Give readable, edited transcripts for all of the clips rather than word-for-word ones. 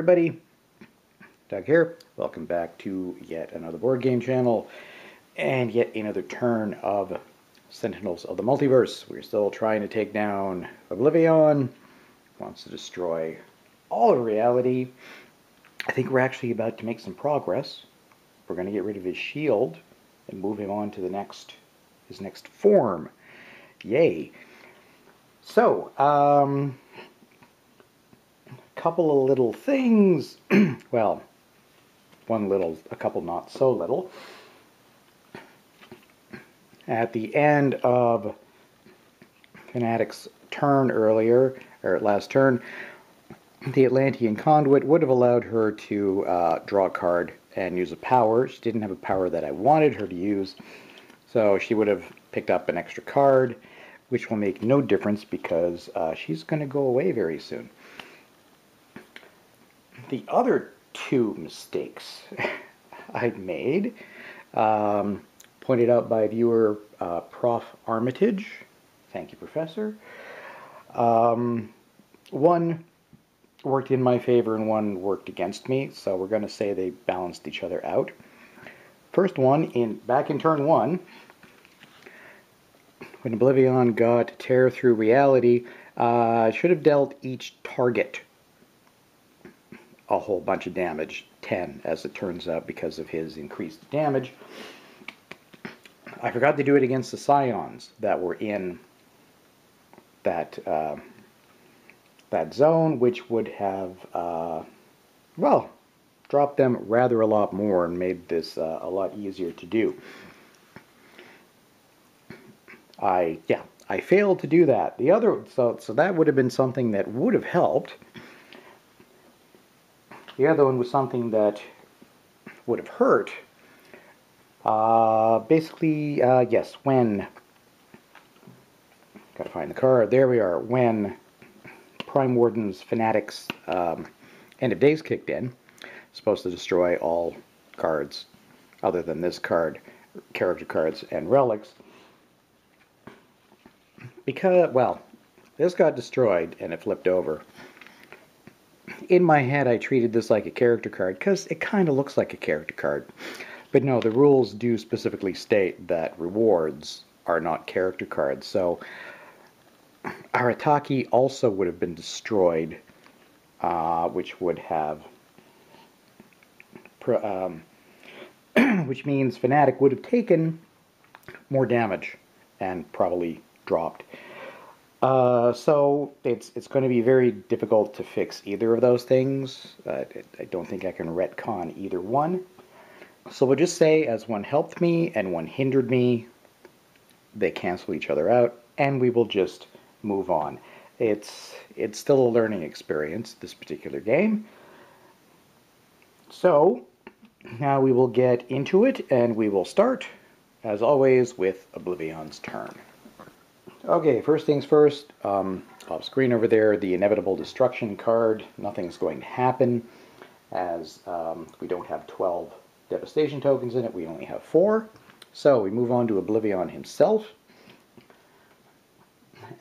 everybody, Doug here. Welcome back to yet another board game channel and yet another turn of Sentinels of the Multiverse. We're still trying to take down OblivAeon. Wants to destroy all of reality. I think we're actually about to make some progress. We're going to get rid of his shield and move him on to his next form. Yay. So, couple of little things. Well, one little, a couple not so little. At the end of Fanatic's turn earlier, or last turn, the Atlantean Conduit would have allowed her to draw a card and use a power. She didn't have a power that I wanted her to use, so she would have picked up an extra card, which will make no difference because she's going to go away very soon. The other two mistakes I'd made, pointed out by viewer Prof. Armitage, thank you, Professor. One worked in my favor and one worked against me, so we're going to say they balanced each other out. First one, back in turn one, when OblivAeon got Tear Through Reality, should have dealt each target a whole bunch of damage, 10 as it turns out, because of his increased damage. I forgot to do it against the Scions that were in that that zone, which would have well, dropped them rather a lot more and made this a lot easier to do. I failed to do that. The other, so that would have been something that would have helped. The other one was something that would have hurt. Basically, yes, when, gotta find the card, there we are, when Prime Warden's Fanatics End of Days kicked in, supposed to destroy all cards other than this card, character cards and relics. Because, well, this got destroyed and it flipped over. In my head, I treated this like a character card because it kind of looks like a character card. But no, the rules do specifically state that rewards are not character cards. So Arataki also would have been destroyed, which would have, which means Fanatic would have taken more damage and probably dropped. So it's going to be very difficult to fix either of those things. I don't think I can retcon either one. So we'll just say, as one helped me and one hindered me, they cancel each other out, and we will just move on. It's still a learning experience, this particular game. So now we will get into it, and we will start, as always, with OblivAeon's turn. Okay, first things first, off screen over there, the Inevitable Destruction card. Nothing's going to happen, as we don't have 12 Devastation tokens in it, we only have 4. So we move on to OblivAeon himself.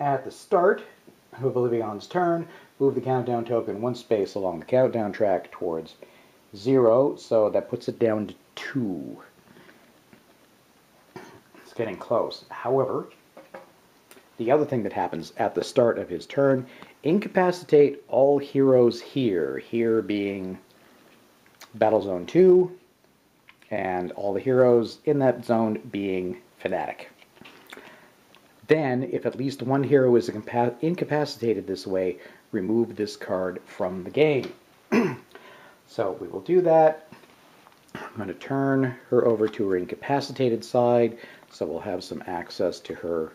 At the start of OblivAeon's turn, move the countdown token 1 space along the countdown track towards 0, so that puts it down to 2. It's getting close. However, the other thing that happens at the start of his turn, incapacitate all heroes here. Here being Battle Zone 2, and all the heroes in that zone being Fanatic. Then, if at least one hero is incapacitated this way, remove this card from the game. So we will do that. I'm going to turn her over to her incapacitated side, so we'll have some access to her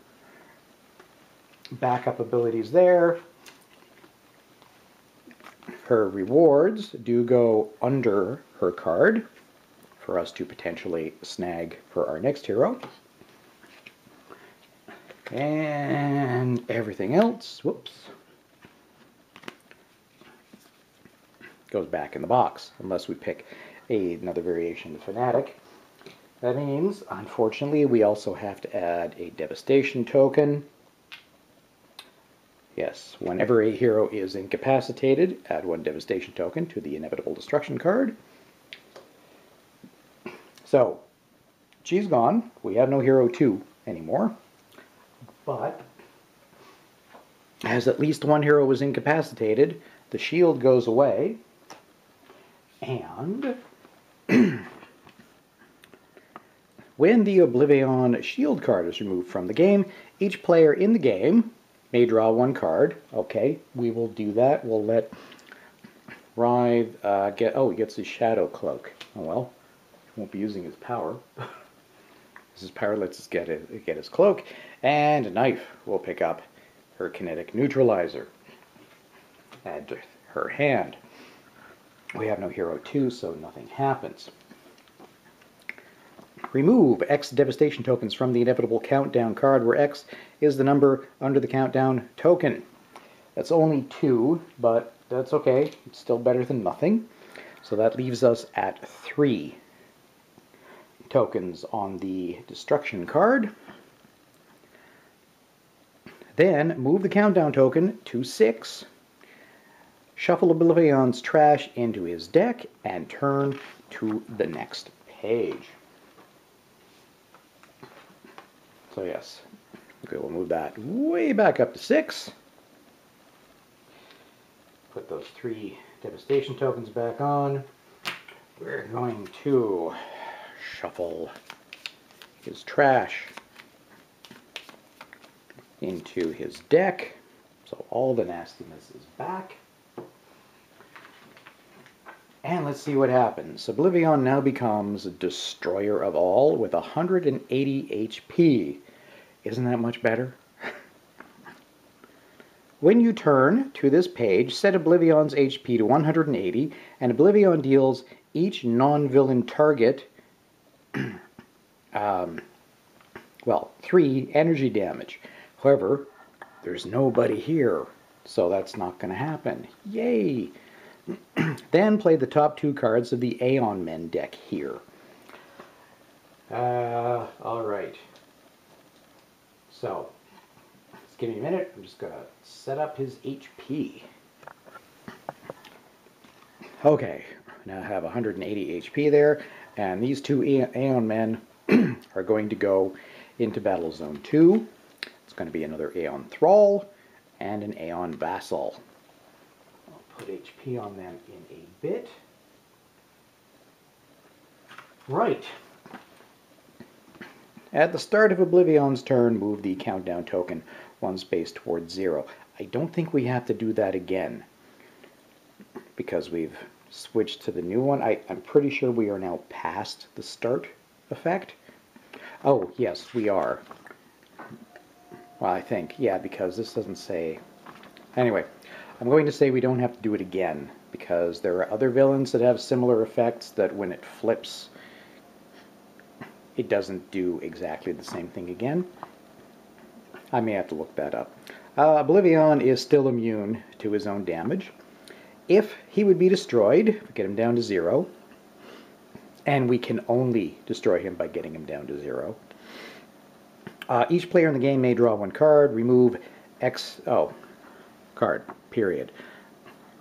backup abilities there. Her rewards do go under her card for us to potentially snag for our next hero. And everything else, whoops, goes back in the box, unless we pick another variation of Fanatic. That means, unfortunately, we also have to add a Devastation token. Yes, whenever a hero is incapacitated, add 1 devastation token to the inevitable destruction card. So, she's gone. We have no hero 2 anymore. But, as at least 1 hero was incapacitated, the shield goes away. And when the OblivAeon shield card is removed from the game, each player in the game may draw 1 card. Okay, we will do that. We'll let Writhe he gets his shadow cloak. Oh well, he won't be using his power. His power lets us get his cloak, and a knife will pick up her kinetic neutralizer. Add to her hand. We have no hero 2, so nothing happens. Remove X devastation tokens from the inevitable countdown card, where X is the number under the countdown token. That's only 2, but that's okay. It's still better than nothing. So that leaves us at 3 tokens on the destruction card. Then move the countdown token to 6. Shuffle OblivAeon's trash into his deck and turn to the next page. So yes, okay, we'll move that way back up to 6. Put those 3 devastation tokens back on. We're going to shuffle his trash into his deck. So all the nastiness is back. And let's see what happens. OblivAeon now becomes Destroyer of All with 180 HP. Isn't that much better? When you turn to this page, set OblivAeon's HP to 180, and OblivAeon deals each non-villain target 3 energy damage. However, there's nobody here, so that's not going to happen. Yay! Then play the top 2 cards of the Aeon Men deck here. Alright. So, just give me a minute. I'm just going to set up his HP. Okay, now I have 180 HP there, and these 2 Aeon Men are going to go into Battle Zone 2. It's going to be another Aeon Thrall and an Aeon Vassal. Put HP on them in a bit. Right. At the start of OblivAeon's turn, move the countdown token 1 space towards 0. I don't think we have to do that again because we've switched to the new one. I'm pretty sure we are now past the start effect. Oh, yes, we are. Well, I think, yeah, because this doesn't say... Anyway, I'm going to say we don't have to do it again, because there are other villains that have similar effects that when it flips, it doesn't do exactly the same thing again. I may have to look that up. OblivAeon is still immune to his own damage. If he would be destroyed, we get him down to 0, and we can only destroy him by getting him down to 0. Each player in the game may draw 1 card, remove X... card, period.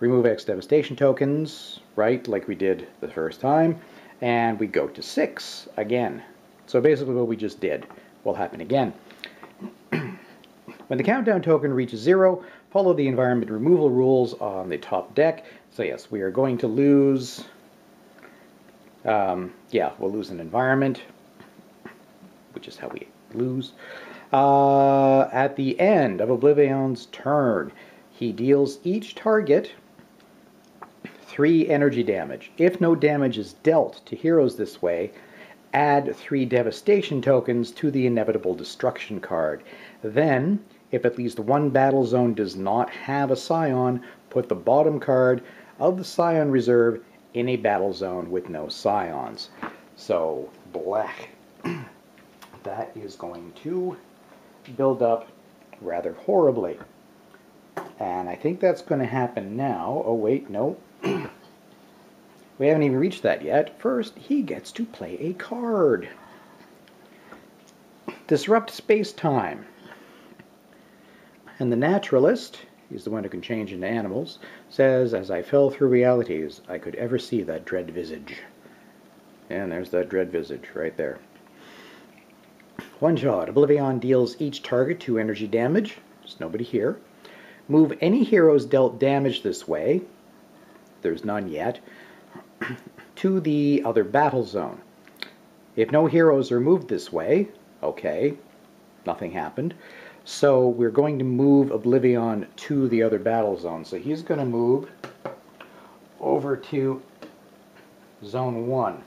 Remove X devastation tokens, right, like we did the first time, and we go to 6 again. So basically what we just did will happen again. When the countdown token reaches 0, follow the environment removal rules on the top deck. So yes, we are going to lose... we'll lose an environment, which is how we lose. At the end of OblivAeon's turn, he deals each target 3 energy damage. If no damage is dealt to heroes this way, add 3 devastation tokens to the inevitable destruction card. Then, if at least 1 battle zone does not have a Scion, put the bottom card of the Scion reserve in a battle zone with no Scions. So, black. That is going to build up rather horribly. And I think that's going to happen now. Oh wait, no. We haven't even reached that yet. First, he gets to play a card. Disrupt space-time. And the naturalist, he's the one who can change into animals, says, as I fell through realities, I could ever see that dread visage. And there's that dread visage right there. One shot. OblivAeon deals each target 2 energy damage. There's nobody here. Move any heroes dealt damage this way. There's none yet. To the other battle zone. If no heroes are moved this way, okay, nothing happened. So we're going to move OblivAeon to the other battle zone. So he's going to move over to Zone 1.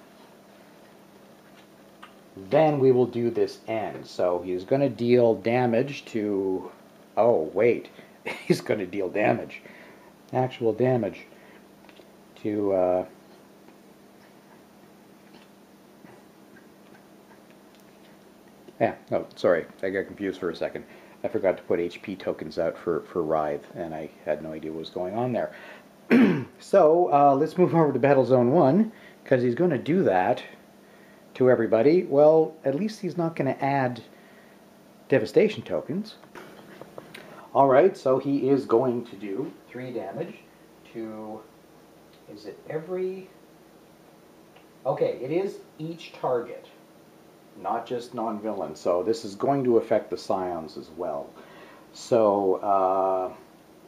Then we will do this end. So he's going to deal damage to... Oh, wait. He's going to deal damage. Actual damage to... Yeah, oh, sorry. I got confused for a second. I forgot to put HP tokens out for Writhe, and I had no idea what was going on there. So, let's move over to Battle Zone 1, because he's going to do that to everybody. Well, at least he's not going to add devastation tokens. Alright, so he is going to do 3 damage to... Is it every... Okay, it is each target, not just non-villain. So this is going to affect the Scions as well. So,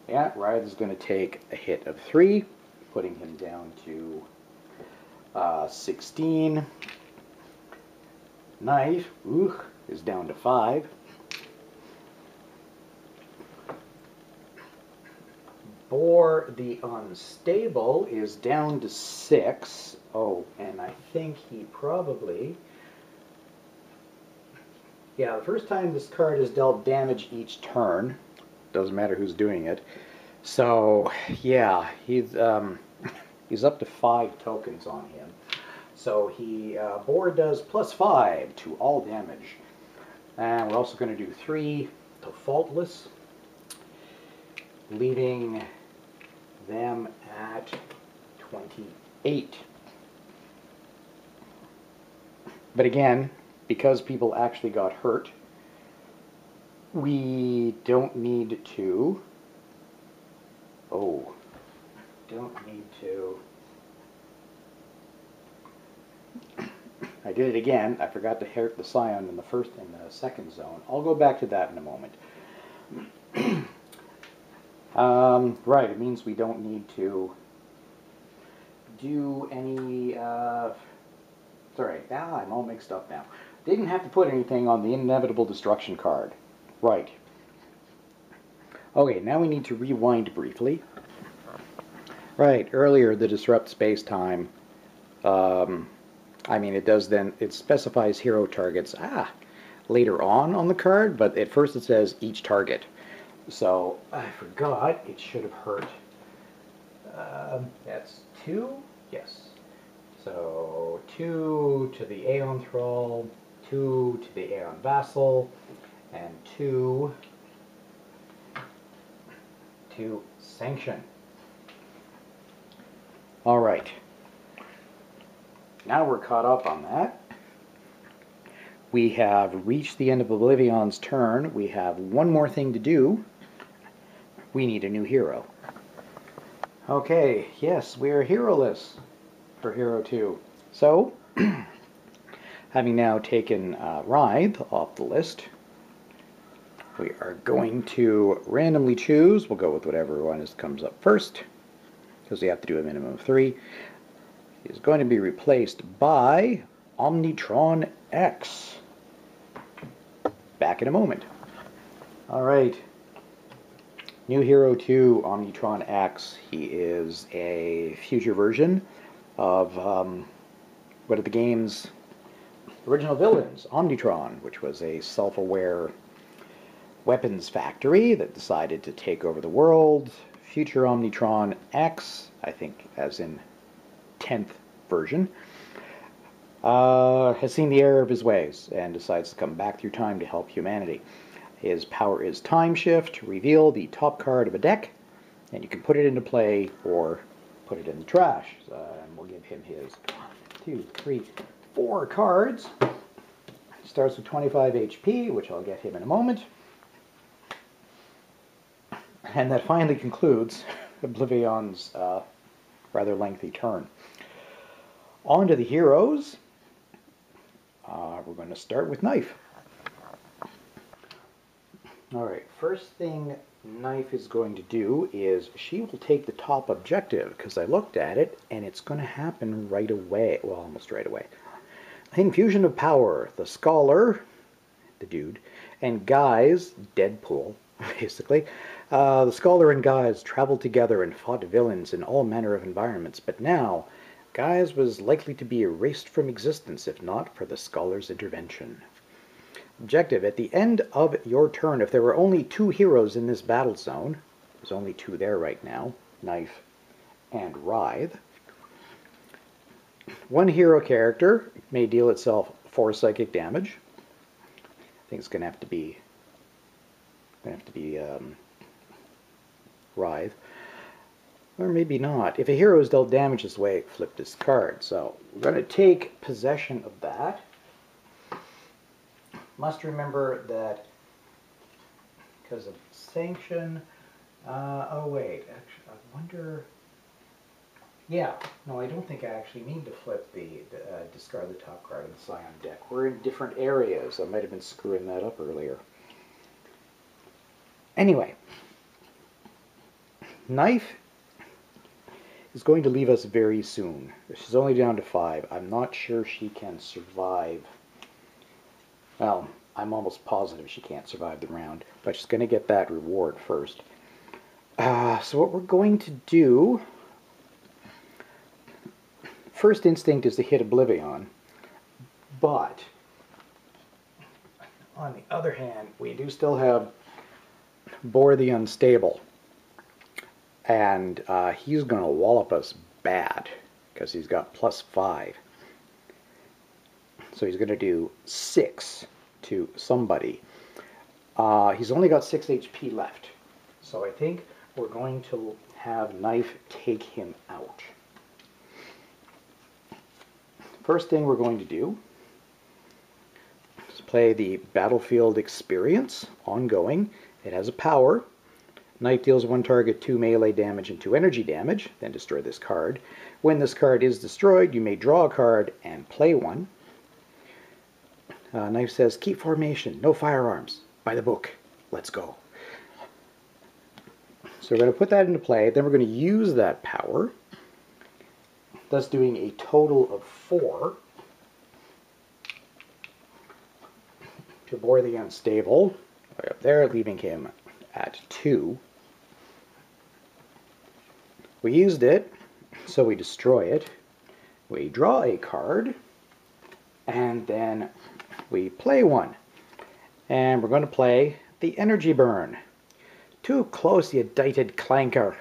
yeah, Writhe is going to take a hit of 3, putting him down to 16. Knife, is down to 5. Boar the Unstable is down to 6. Oh, and I think he probably... Yeah, the first time this card is dealt damage each turn. Doesn't matter who's doing it. So, yeah, he's up to 5 tokens on him. So he, Boar does +5 to all damage. And we're also going to do 3 to Faultless, leaving them at 28. But again, because people actually got hurt, we don't need to... Oh, don't need to... I did it again. I forgot to hurt the Scion in the second zone. I'll go back to that in a moment. Right, it means we don't need to do any... Sorry, I'm all mixed up now. Didn't have to put anything on the Inevitable Destruction card. Right. Okay, now we need to rewind briefly. Right, earlier the Disrupt Space-Time, I mean, it specifies hero targets, later on the card, but at first it says each target. So, I forgot, it should have hurt. That's 2? Yes. So, 2 to the Aeon Thrall, 2 to the Aeon Vassal, and 2 to Sanction. Alright. Now we're caught up on that. We have reached the end of OblivAeon's turn. We have one more thing to do. We need a new hero. Okay, yes, we are hero-less for Hero 2. So, having now taken Writhe off the list, we are going to randomly choose. We'll go with whatever one comes up first, because we have to do a minimum of 3. Is going to be replaced by Omnitron X. Back in a moment. Alright. New Hero 2, Omnitron X. He is a future version of one of the game's original villains, Omnitron, which was a self-aware weapons factory that decided to take over the world. Future Omnitron X, I think as in 10th version, has seen the error of his ways and decides to come back through time to help humanity. His power is Time Shift. Reveal the top card of a deck, and you can put it into play or put it in the trash. And we'll give him his 1, 2, 3, 4 cards. He starts with 25 HP, which I'll get him in a moment. And that finally concludes OblivAeon's rather lengthy turn. On to the heroes. We're going to start with Knife. Alright, first thing Knife is going to do is she will take the top objective, because I looked at it and it's going to happen right away. Well, almost right away. Infusion of power. The Scholar, the dude, and Guise, Deadpool, basically. The Scholar and Guise traveled together and fought villains in all manner of environments, but now Guise was likely to be erased from existence if not for the Scholar's intervention. Objective. At the end of your turn, if there were only 2 heroes in this battle zone, there's only 2 there right now, Knife and Writhe, 1 hero character may deal itself 4 psychic damage. I think it's going to have to be Writhe. Or maybe not. If a hero is dealt damage this way, flip this card. So we're going to take possession of that. Must remember that because of sanction. Oh wait, actually, I wonder. Yeah, no, I don't think I actually need to flip the discard the top card of the Scion deck. We're in different areas. I might have been screwing that up earlier. Anyway, Knife is going to leave us very soon. She's only down to 5. I'm not sure she can survive. Well, I'm almost positive she can't survive the round, but she's going to get that reward first. So what we're going to do... First instinct is to hit OblivAeon, but on the other hand, we do still have Bore the Unstable, and he's going to wallop us bad because he's got +5. So he's going to do 6 to somebody. He's only got 6 HP left, so I think we're going to have Knife take him out. First thing we're going to do is play the Battlefield Experience, ongoing. It has a power. Knife deals 1 target 2 melee damage and 2 energy damage, then destroy this card. When this card is destroyed, you may draw a card and play one. Knife says, keep formation, no firearms, by the book, let's go. So we're going to put that into play, then we're going to use that power, thus doing a total of 4 to Bore the Unstable, right up there, leaving him at 2. We used it, so we destroy it. We draw a card, and then we play one. And we're going to play the Energy Burn. Too close, you dighted clanker.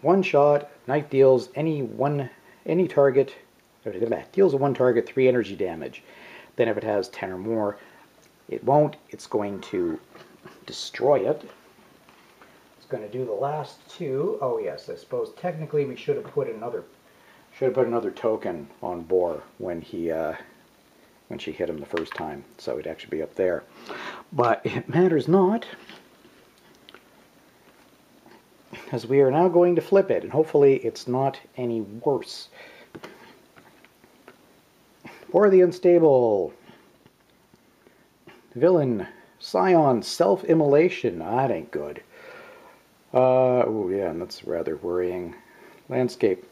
1 shot, Knife deals any target, deals a 1 target 3 energy damage. Then if it has 10 or more, it won't. It's going to destroy it. It's going to do the last 2. Oh yes, I suppose technically we should have put another token on Bore when she hit him the first time, so it'd actually be up there. But it matters not, as we are now going to flip it, and hopefully it's not any worse. Bore the Unstable. Villain. Scion. Self-immolation. That ain't good. Oh yeah, and that's rather worrying. Landscape.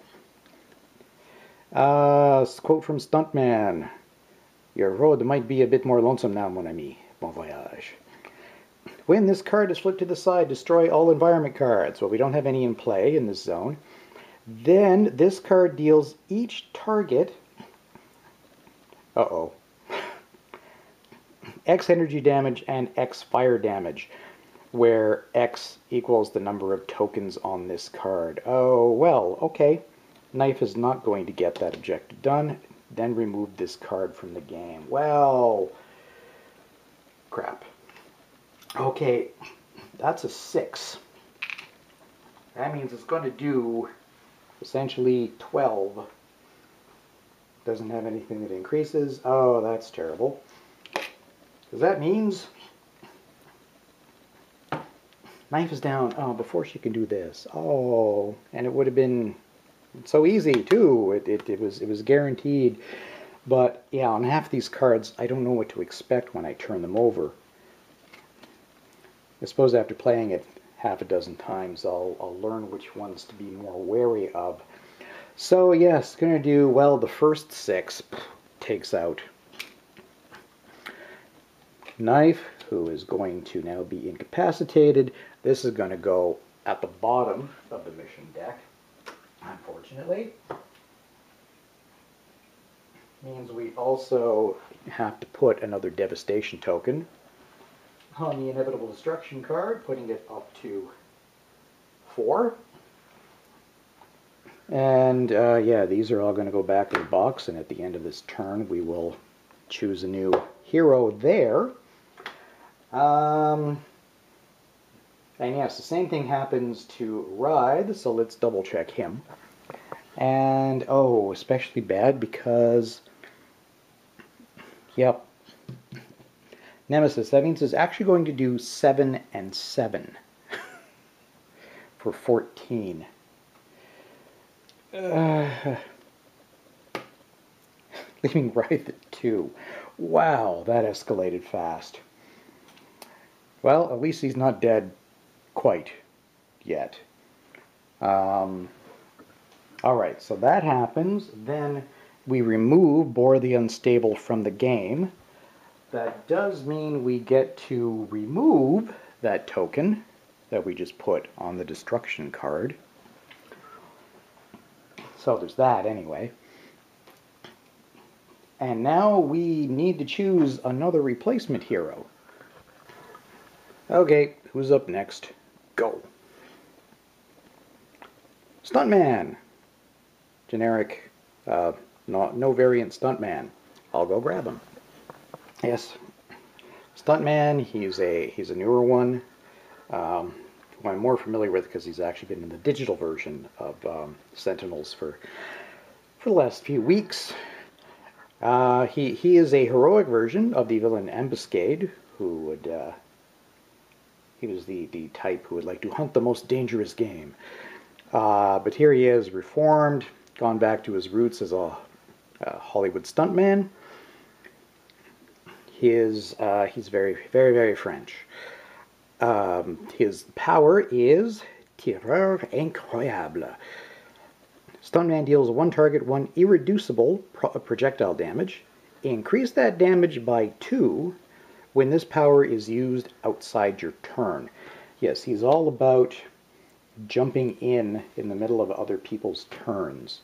Quote from Stuntman. Your road might be a bit more lonesome now, mon ami. Bon voyage. When this card is flipped to the side, destroy all environment cards. Well, we don't have any in play in this zone. Then this card deals each target... Uh-oh. X energy damage and X fire damage, where X equals the number of tokens on this card. Oh, well, okay. Knife is not going to get that objective done. Then remove this card from the game. Well, crap. Okay, that's a 6. That means it's going to do essentially 12. Doesn't have anything that increases. Oh, that's terrible. Because that means Knife is down. Oh, before she can do this. Oh, and it would have been so easy too. It was guaranteed. But yeah, on half these cards, I don't know what to expect when I turn them over. I suppose after playing it half a dozen times, I'll learn which ones to be more wary of. So yes, going to do, well, the first 6 takes out Knife, who is going to now be incapacitated. This is going to go at the bottom of the mission deck, unfortunately. Means we also have to put another devastation token on the inevitable destruction card, putting it up to 4. And yeah, these are all going to go back in the box, and at the end of this turn we will choose a new hero there. And yes, the same thing happens to Writhe, so let's double check him. And oh, especially bad because, yep, Nemesis, that means it's actually going to do 7 and 7 for 14. Leaving Writhe at 2. Wow, that escalated fast. Well, at least he's not dead quite yet. Alright, so that happens. Then we remove Bore the Unstable from the game. That does mean we get to remove that token that we just put on the destruction card. So there's that anyway. And now we need to choose another replacement hero. Okay, who's up next? Go. Stuntman. Generic, no variant Stuntman. I'll go grab him. Yes, Stuntman. He's a newer one. Who I'm more familiar with because he's actually been in the digital version of Sentinels for the last few weeks. He is a heroic version of the villain Ambuscade, who would he was the type who would like to hunt the most dangerous game. But here he is, reformed, gone back to his roots as a Hollywood stuntman. He's very, very, very French. His power is Tireur Incroyable. Stuntman deals 1 target, 1 irreducible projectile damage. Increase that damage by 2 when this power is used outside your turn. Yes, he's all about jumping in the middle of other people's turns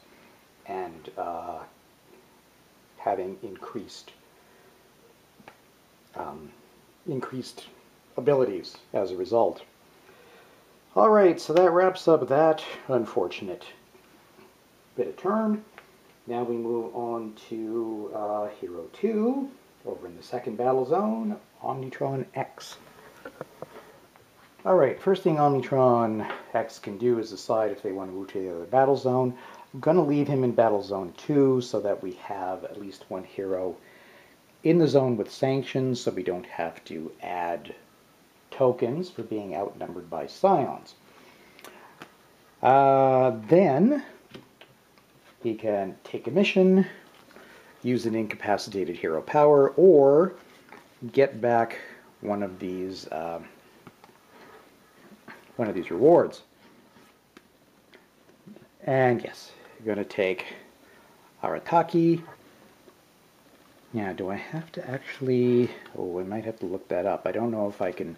and having increased abilities as a result. Alright, so that wraps up that unfortunate bit of turn. Now we move on to Hero 2, over in the second battle zone, Omnitron X. Alright, first thing Omnitron X can do is decide if they want to move to the other battle zone. I'm going to leave him in battle zone 2 so that we have at least 1 hero in the zone with sanctions, so we don't have to add tokens for being outnumbered by Scions. Then he can take a mission, use an incapacitated hero power, or get back one of these rewards. And yes, you're going to take Arataki. Yeah, do I have to actually... Oh, I might have to look that up. I don't know if I can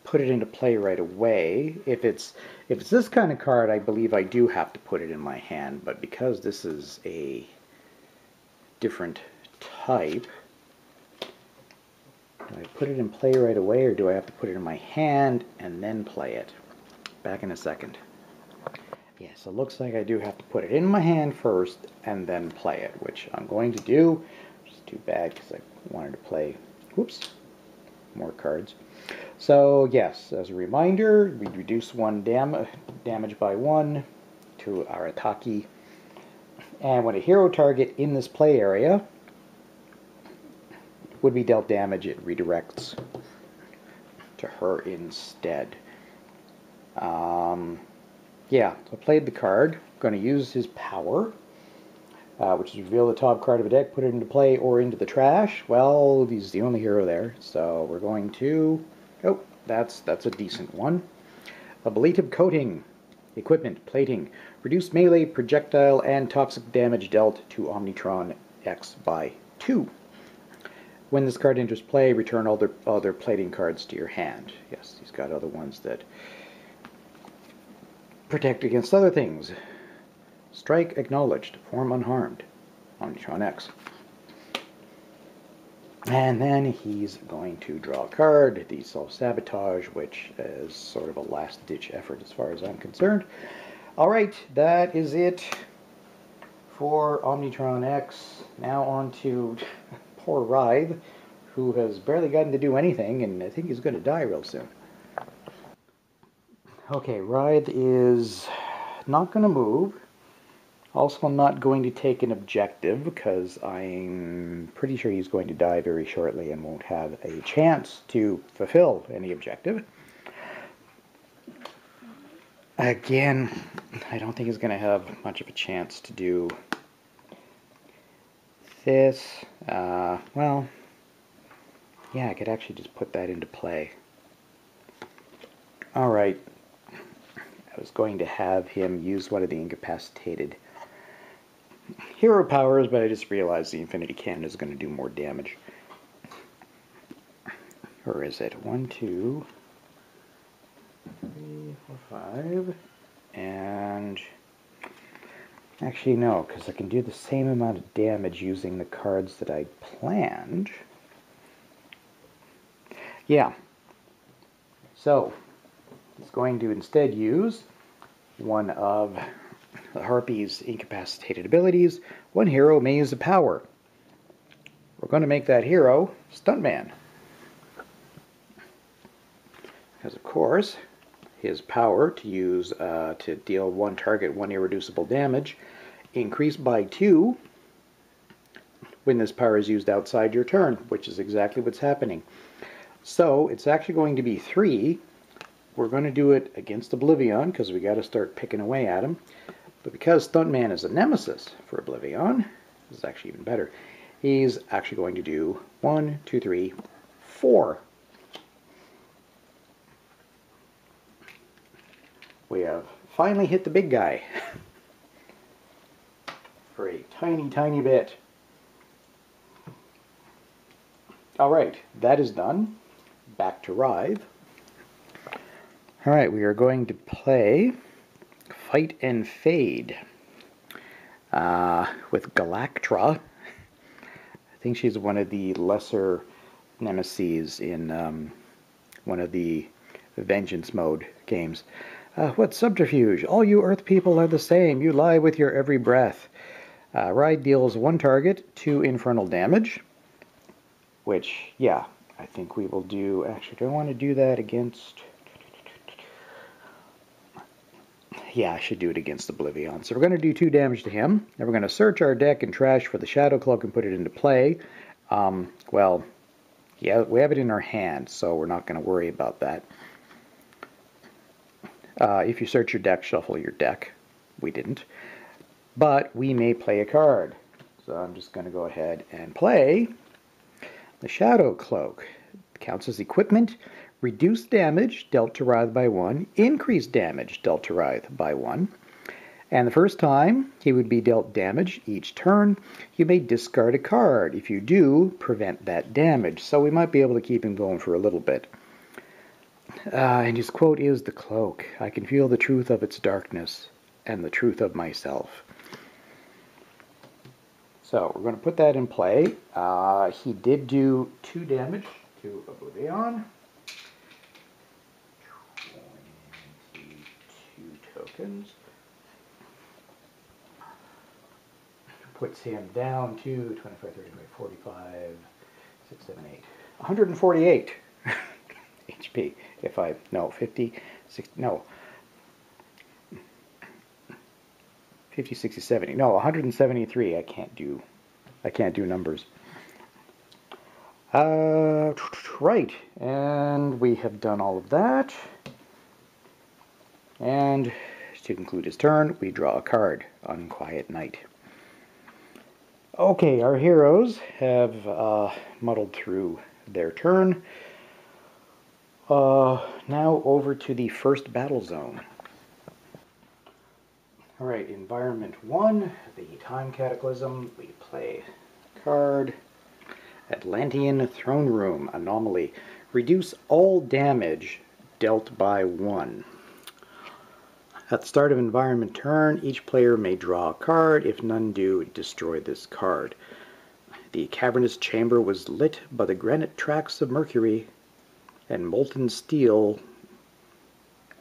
put it into play right away. If it's this kind of card, I believe I do have to put it in my hand, but because this is a different type, do I put it in play right away, or do I have to put it in my hand and then play it? Back in a second. Yes, it looks like I do have to put it in my hand first and then play it, which I'm going to do. Which is too bad because I wanted to play, whoops, more cards. So yes, as a reminder, we reduce 1 damage by 1 to Arataki. And when a hero target in this play area would be dealt damage, it redirects to her instead. Yeah, so I played the card. I'm going to use his power, which is reveal the top card of a deck, put it into play or into the trash. Well, he's the only hero there, so we're going to... Oh, that's a decent one. Ablative Coating. Equipment, plating. Reduce melee, projectile, and toxic damage dealt to Omnitron X by 2. When this card enters play, return all their plating cards to your hand. Yes, he's got other ones that protect against other things. Strike acknowledged. Form unharmed. Omnitron X. And then he's going to draw a card, the Self-Sabotage, which is sort of a last-ditch effort as far as I'm concerned. Alright, that is it for Omnitron X. Now on to poor Writhe, who has barely gotten to do anything, and I think he's going to die real soon. Okay, Writhe is not going to move. Also, I'm not going to take an objective because I'm pretty sure he's going to die very shortly and won't have a chance to fulfill any objective. Again, I don't think he's going to have much of a chance to do this. Well, yeah, I could actually just put that into play. Alright, I was going to have him use one of the incapacitated hero powers, but I just realized the Infinity Cannon is going to do more damage. Or is it? 1, 2, 3, 4, 5. And actually, no, because I can do the same amount of damage using the cards that I planned. Yeah. So, it's going to instead use one of the Harpy's incapacitated abilities. One hero may use a power. We're going to make that hero Stuntman. Because, of course, his power to use to deal one target, one irreducible damage, increased by 2 when this power is used outside your turn, which is exactly what's happening. So, it's actually going to be 3. We're going to do it against OblivAeon, because we got to start picking away at him. But because Stuntman is a nemesis for OblivAeon, this is actually even better, he's actually going to do 1, 2, 3, 4. We have finally hit the big guy for a tiny, tiny bit. Alright, that is done. Back to Writhe. Alright, we are going to play Fight and Fade with Galactra. I think she's one of the lesser nemeses in one of the Vengeance mode games. What subterfuge? All you Earth people are the same. You lie with your every breath. Writhe deals 1 target, 2 infernal damage. Which, yeah, I think we will do... Actually, do I want to do that against... Yeah, I should do it against OblivAeon. So we're going to do 2 damage to him. Then we're going to search our deck and trash for the Shadow Cloak and put it into play. Well, yeah, we have it in our hand, so we're not going to worry about that. If you search your deck, shuffle your deck. We didn't. But we may play a card. So I'm just going to go ahead and play the Shadow Cloak. It counts as equipment. Reduce damage dealt to Writhe by 1. Increase damage dealt to Writhe by 1. And the first time he would be dealt damage each turn, you may discard a card. If you do, prevent that damage. So we might be able to keep him going for a little bit. And his quote is, "The cloak. I can feel the truth of its darkness and the truth of myself." So we're going to put that in play. He did do 2 damage to OblivAeon. 22 tokens. Puts him down to 25, 30, 45, 6, 7, 8. 148 HP. If I, no, 50, 60, no. 50, 60, 70. No, 173. I can't do numbers. right, and we have done all of that. And to conclude his turn, we draw a card, Unquiet Night. Okay, our heroes have muddled through their turn. Now over to the first battle zone. Alright, Environment 1, the Time Cataclysm. We play a card. Atlantean Throne Room Anomaly. Reduce all damage dealt by 1. At the start of environment turn, each player may draw a card. If none do, destroy this card. The cavernous chamber was lit by the granite tracks of Mercury and molten steel.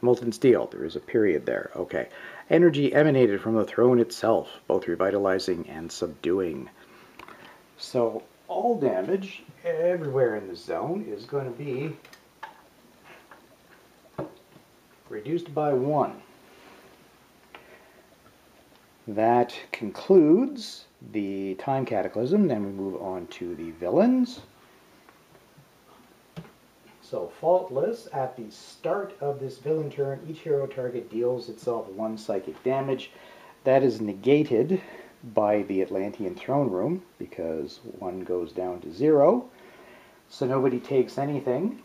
Molten steel, there is a period there. Okay. Energy emanated from the throne itself, both revitalizing and subduing. So all damage everywhere in the zone is going to be reduced by 1. That concludes the Time Cataclysm. Then we move on to the villains. So Faultless, at the start of this villain turn, each hero target deals itself 1 psychic damage. That is negated by the Atlantean Throne Room, because 1 goes down to 0. So nobody takes anything.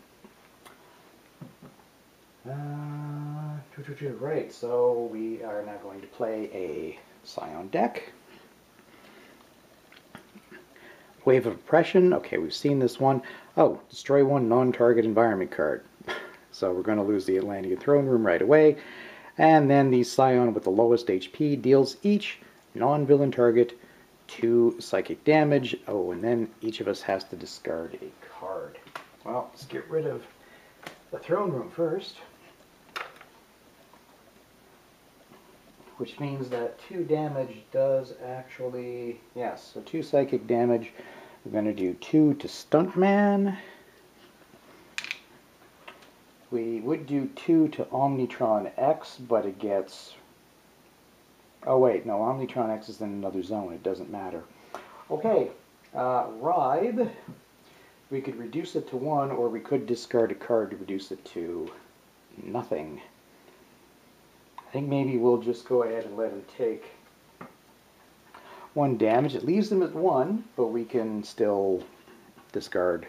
Right, so we are now going to play a Scion deck. Wave of Oppression. Okay, we've seen this one. Oh, destroy 1 non-target environment card. So we're going to lose the Atlantean Throne Room right away. And then the Scion with the lowest HP deals each non-villain target 2 psychic damage. Oh, and then each of us has to discard a card. Well, let's get rid of the Throne Room first. Which means that 2 damage does actually, yes, so 2 psychic damage. We're going to do 2 to Stuntman. We would do 2 to Omnitron X, but it gets, oh wait, no, Omnitron X is in another zone, it doesn't matter. Okay, Writhe, we could reduce it to 1, or we could discard a card to reduce it to nothing. I think maybe we'll just go ahead and let him take 1 damage. It leaves him at 1, but we can still discard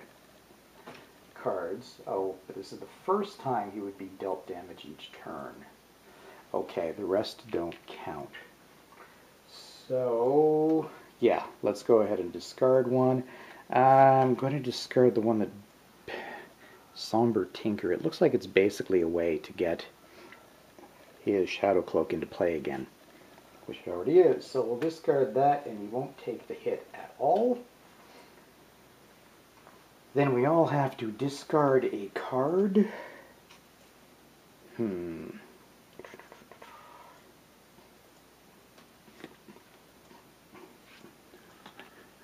cards. Oh, but this is the first time he would be dealt damage each turn. Okay, the rest don't count. So, yeah, let's go ahead and discard 1. I'm going to discard the one that Somber Tinker. It looks like it's basically a way to get his Shadow Cloak into play again, which it already is. So we'll discard that, and he won't take the hit at all. Then we all have to discard a card.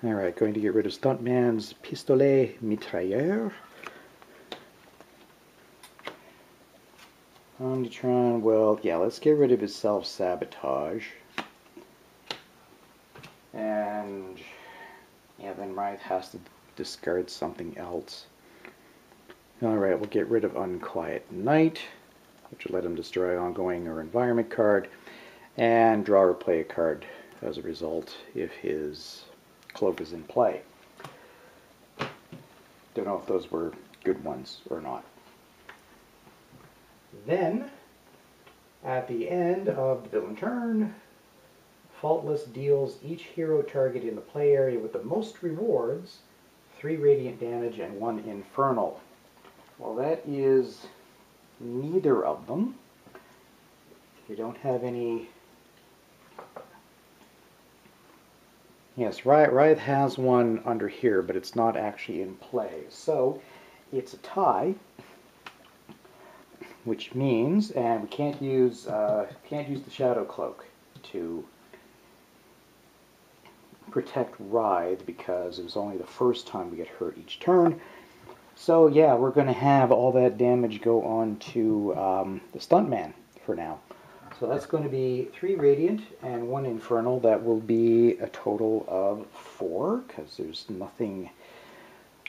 Alright, going to get rid of Stuntman's Pistolet Mitrailleur. Omnitron, well, yeah, let's get rid of his self-sabotage. And, yeah, then Writhe has to discard something else. Alright, we'll get rid of Unquiet Night, which will let him destroy ongoing or environment card, and draw or play a card as a result if his cloak is in play. Don't know if those were good ones or not. Then, at the end of the villain turn, Faultless deals each hero target in the play area with the most rewards 3 radiant damage and 1 infernal. Well, that is neither of them. We don't have any. Yes, Writhe has one under here, but it's not actually in play. So it's a tie, which means, and we can't use the Shadow Cloak to protect Writhe because it was only the first time we get hurt each turn. So yeah, we're going to have all that damage go on to the Stuntman for now. So that's going to be 3 Radiant and 1 Infernal. That will be a total of 4, because there's nothing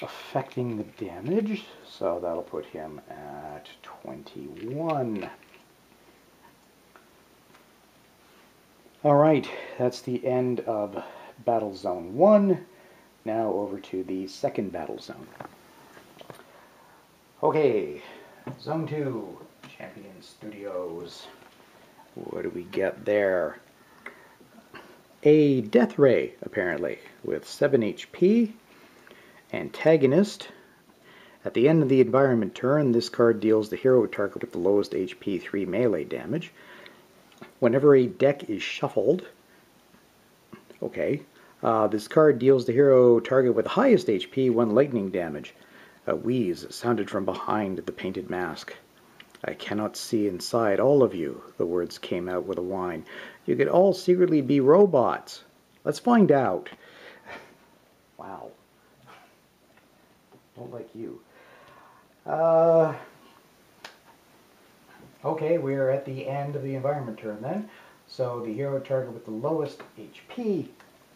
affecting the damage, so that'll put him at 21. Alright, that's the end of Battle Zone 1. Now over to the second battle zone. Okay, Zone 2, Champion Studios. What do we get there? A Death Ray, apparently, with 7 HP. Antagonist. At the end of the environment turn, this card deals the hero target with the lowest HP 3 melee damage. Whenever a deck is shuffled, this card deals the hero target with the highest HP 1 lightning damage. A wheeze sounded from behind the painted mask. I cannot see inside all of you, the words came out with a whine. You could all secretly be robots. Let's find out. Wow. Don't like you. Okay, we're at the end of the environment turn then. So the hero target with the lowest HP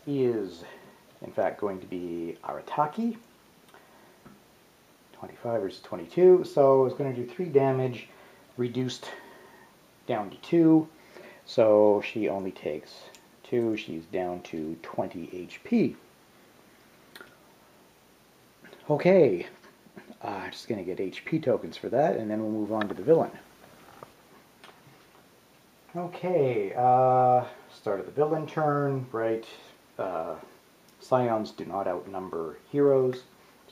is, in fact, going to be Arataki. 25 versus 22, so it's going to do 3 damage, reduced down to 2. So she only takes 2, she's down to 20 HP. Okay, just going to get HP tokens for that, and then we'll move on to the villain. Okay, start of the villain turn, right? Scions do not outnumber heroes,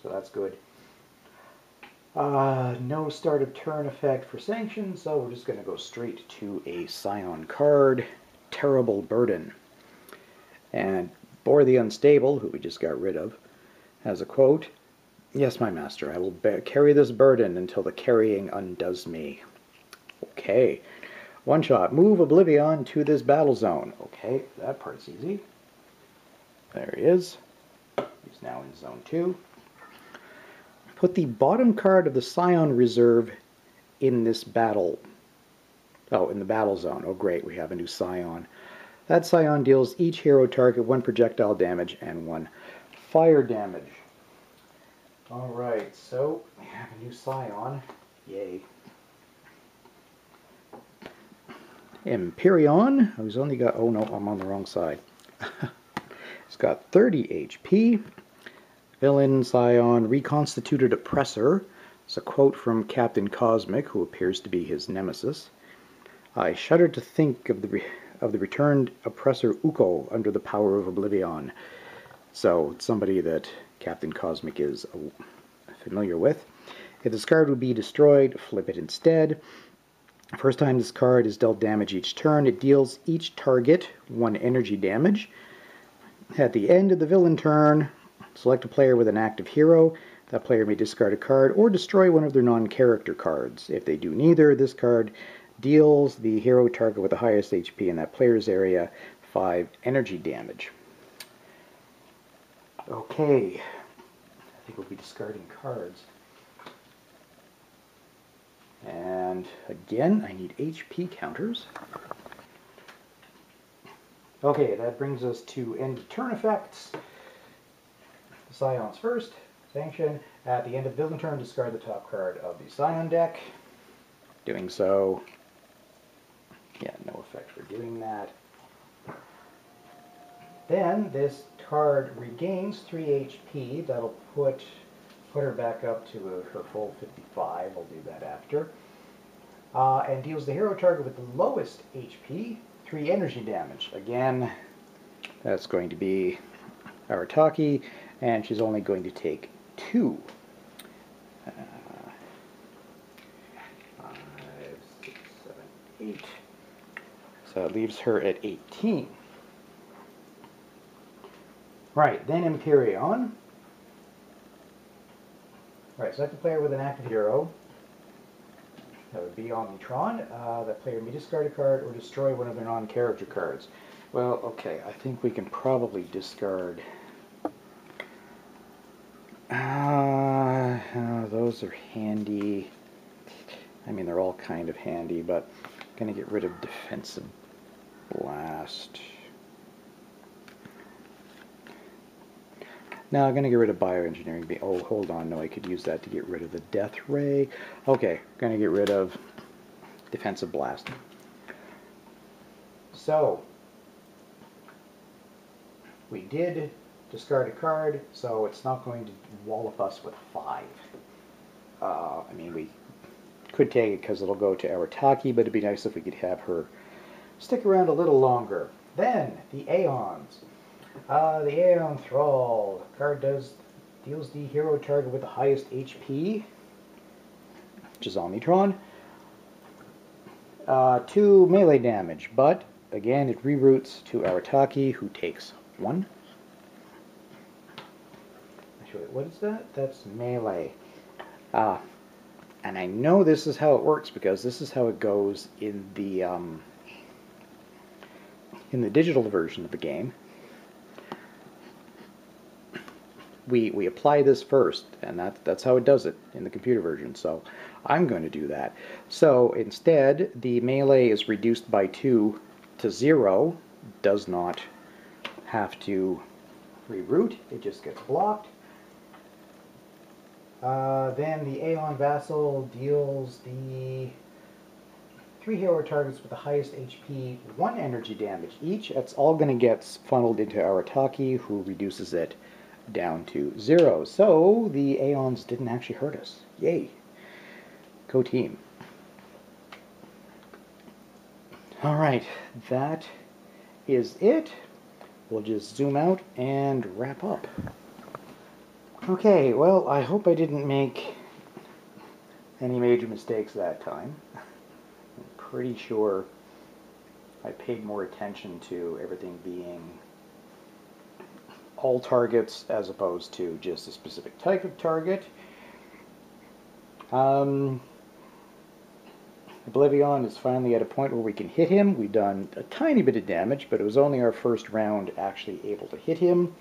so that's good. No start of turn effect for Sanction, so we're just going to go straight to a Scion card, Terrible Burden. And Bor the Unstable, who we just got rid of, has a quote, "Yes, my master, I will carry this burden until the carrying undoes me." Okay. One shot, move OblivAeon to this battle zone. Okay, that part's easy. There he is. He's now in zone 2. Put the bottom card of the Scion reserve in this battle. Oh, in the battle zone. Oh great, we have a new Scion. That Scion deals each hero target 1 projectile damage and 1 fire damage. Alright, so we have a new Scion. Yay. Empyreon, who's only got, oh no, I'm on the wrong side. He's got 30 HP. Villain Scion, Reconstituted Oppressor. It's a quote from Captain Cosmic, who appears to be his nemesis. I shudder to think of the returned oppressor Uko under the power of OblivAeon. So, it's somebody that Captain Cosmic is familiar with. If this card would be destroyed, flip it instead. First time this card is dealt damage each turn, it deals each target 1 energy damage. At the end of the villain turn, select a player with an active hero. That player may discard a card or destroy one of their non-character cards. If they do neither, this card deals the hero target with the highest HP in that player's area 5 energy damage. Okay, I think we'll be discarding cards. And again, I need HP counters. Okay, that brings us to end of turn effects. Scions first. Sanction. At the end of villain turn, discard the top card of the Scion deck. Doing so. Yeah, no effect for doing that. Then this card regains 3 HP. That'll put her back up to her full 55. I'll do that after. And deals the hero target with the lowest HP 3 energy damage. Again, that's going to be Arataki, and she's only going to take 2. 5, 6, 7, 8. So it leaves her at 18. Right, then Empyreon. Right, select a player with an active hero. That would be Omnitron. That player may discard a card or destroy one of their non-character cards. Well, okay, I think we can probably discard. Those are handy. I mean, they're all kind of handy, but I'm going to get rid of Defensive Blast. No, I'm going to get rid of bioengineering. Oh, hold on. No, I could use that to get rid of the death ray. Okay, going to get rid of defensive blast. So, we did discard a card, so it's not going to wallop us with 5. I mean, we could take it because it'll go to Arataki, but it'd be nice if we could have her stick around a little longer. Then, the Aeons. The Aeon Thrall. Card deals the hero target with the highest HP, which is Omnitron. 2 melee damage, but again it reroutes to Arataki, who takes 1. Actually, what is that? That's melee. And I know this is how it works because this is how it goes in the digital version of the game. We apply this first, and that's how it does it in the computer version, so I'm going to do that. So instead, the melee is reduced by 2 to 0, does not have to reroute, it just gets blocked. Then the Aeon Vassal deals the 3 hero targets with the highest HP 1 energy damage each. That's all going to get funneled into Arataki, who reduces it down to 0. So the Aeons didn't actually hurt us. Yay. Go team. Alright, that is it. We'll just zoom out and wrap up. Okay, well, I hope I didn't make any major mistakes that time. I'm pretty sure I paid more attention to everything being all targets as opposed to just a specific type of target. OblivAeon is finally at a point where we can hit him. We've done a tiny bit of damage, but it was only our first round actually able to hit him.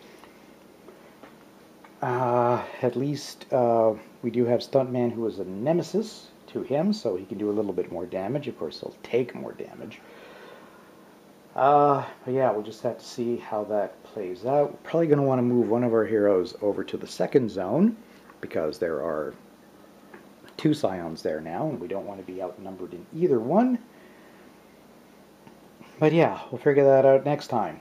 At least we do have Stuntman, who is a nemesis to him, so he can do a little bit more damage. Of course, he'll take more damage. But yeah, we'll just have to see how that plays out. We're probably going to want to move one of our heroes over to the second zone, because there are 2 Scions there now, and we don't want to be outnumbered in either one. But yeah, we'll figure that out next time.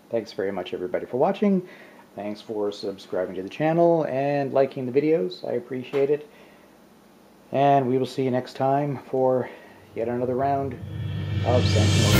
Thanks very much, everybody, for watching. Thanks for subscribing to the channel and liking the videos. I appreciate it. And we will see you next time for yet another round of Sentinels.